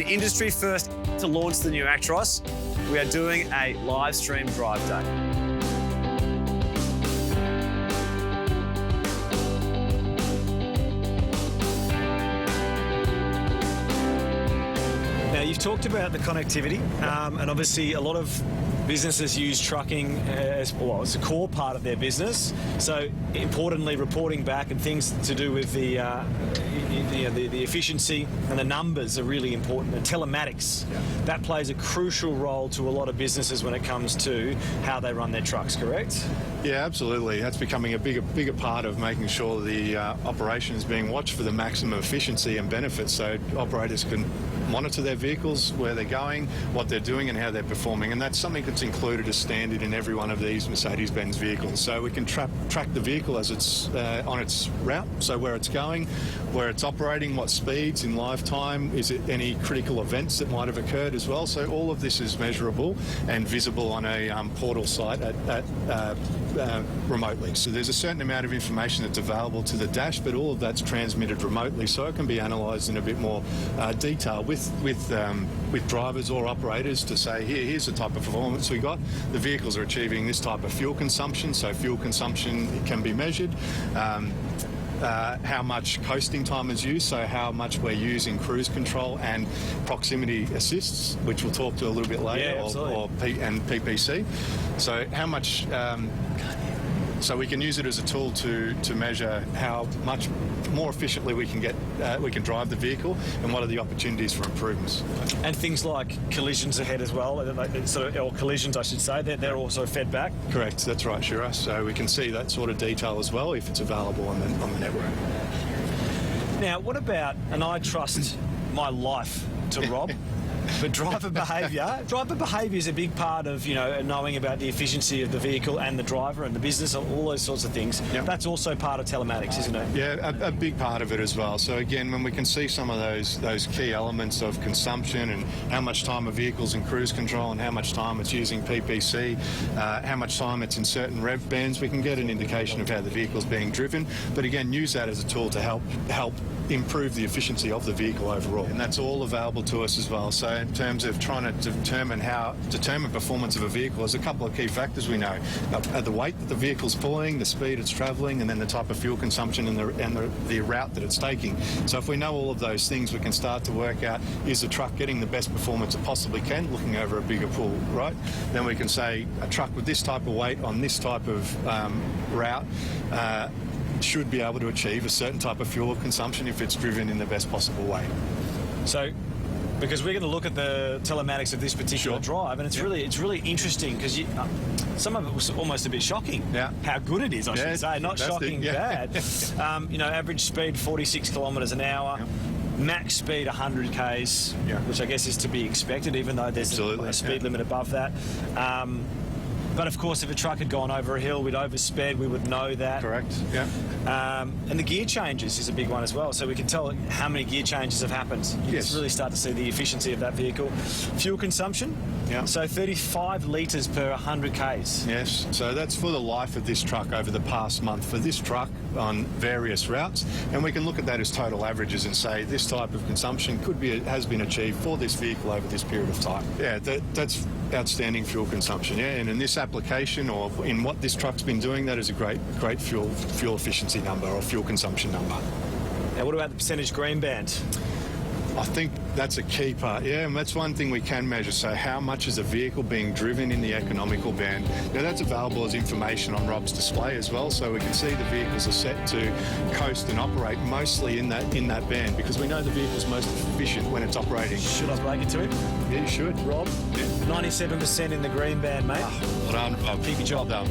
industry first to launch the new Actros, we are doing a live stream drive day. Now, you've talked about the connectivity, and obviously a lot of businesses use trucking as, well, it's a core part of their business. So, importantly, reporting back and things to do with the efficiency and the numbers are really important. And telematics, that plays a crucial role to a lot of businesses when it comes to how they run their trucks, correct? Yeah, absolutely. That's becoming a bigger part of making sure the operation is being watched for the maximum efficiency and benefits, so operators can monitor their vehicles, where they're going, what they're doing and how they're performing, and that's something that's included as standard in every one of these Mercedes-Benz vehicles. So we can track the vehicle as it's on its route, so where it's going, where it's operating, what speeds in live time, is it any critical events that might have occurred as well. So all of this is measurable and visible on a portal site remotely. So there's a certain amount of information that's available to the dash, but all of that's transmitted remotely, so it can be analysed in a bit more detail with drivers or operators to say, here's the type of performance we got. The vehicles are achieving this type of fuel consumption, so fuel consumption can be measured. How much coasting time is used, so how much we're using cruise control and proximity assists, which we'll talk to a little bit later, and PPC. So how much, so we can use it as a tool to measure how much more efficiently we can drive the vehicle and what are the opportunities for improvements. And things like collisions ahead as well, or collisions I should say, they're also fed back? Correct, that's right, Shira. So we can see that sort of detail as well if it's available on the network. Now, what about, and I trust my life to Rob, but driver behaviour is a big part of, knowing about the efficiency of the vehicle and the driver and the business, all those sorts of things. Yep. That's also part of telematics, isn't it? Yeah, a big part of it as well. So again, when we can see some of those key elements of consumption and how much time a vehicle's in cruise control and how much time it's using PPC, how much time it's in certain rev bands, we can get an indication of how the vehicle's being driven. But again, use that as a tool to help improve the efficiency of the vehicle overall, and that's all available to us as well. So in terms of trying to determine performance of a vehicle, there's a couple of key factors we know: the weight that the vehicle's pulling, the speed it's travelling, and then the type of fuel consumption and the route that it's taking. So if we know all of those things, we can start to work out, is the truck getting the best performance it possibly can, looking over a bigger pool, right? Then we can say a truck with this type of weight on this type of route should be able to achieve a certain type of fuel consumption if it's driven in the best possible way. So, because we're going to look at the telematics of this particular drive, and it's really interesting because some of it was almost a bit shocking. How good it is, I should say, not shocking bad. Average speed 46 kilometres an hour. Max speed 100 k's, which I guess is to be expected, even though there's a speed limit above that. But of course, if a truck had gone over a hill, we'd oversped, we would know that. Correct, yeah. And the gear changes is a big one as well. So we can tell how many gear changes have happened. You can really start to see the efficiency of that vehicle. Fuel consumption, so 35 litres per 100 k's. Yes, so that's for the life of this truck over the past month for this truck on various routes. And we can look at that as total averages and say this type of consumption has been achieved for this vehicle over this period of time. Yeah, that's outstanding fuel consumption, and in this application or in what this truck's been doing, that is a great fuel efficiency number or fuel consumption number. Now, what about the percentage green band? I think that's a key part, and that's one thing we can measure. So how much is a vehicle being driven in the economical band? Now that's available as information on Rob's display as well, so we can see the vehicles are set to coast and operate mostly in that band, because we know the vehicle's most efficient when it's operating. Should I break it to him? Yeah, you should. Rob, 97% in the green band, mate. Well done, Bob. Keep your job done.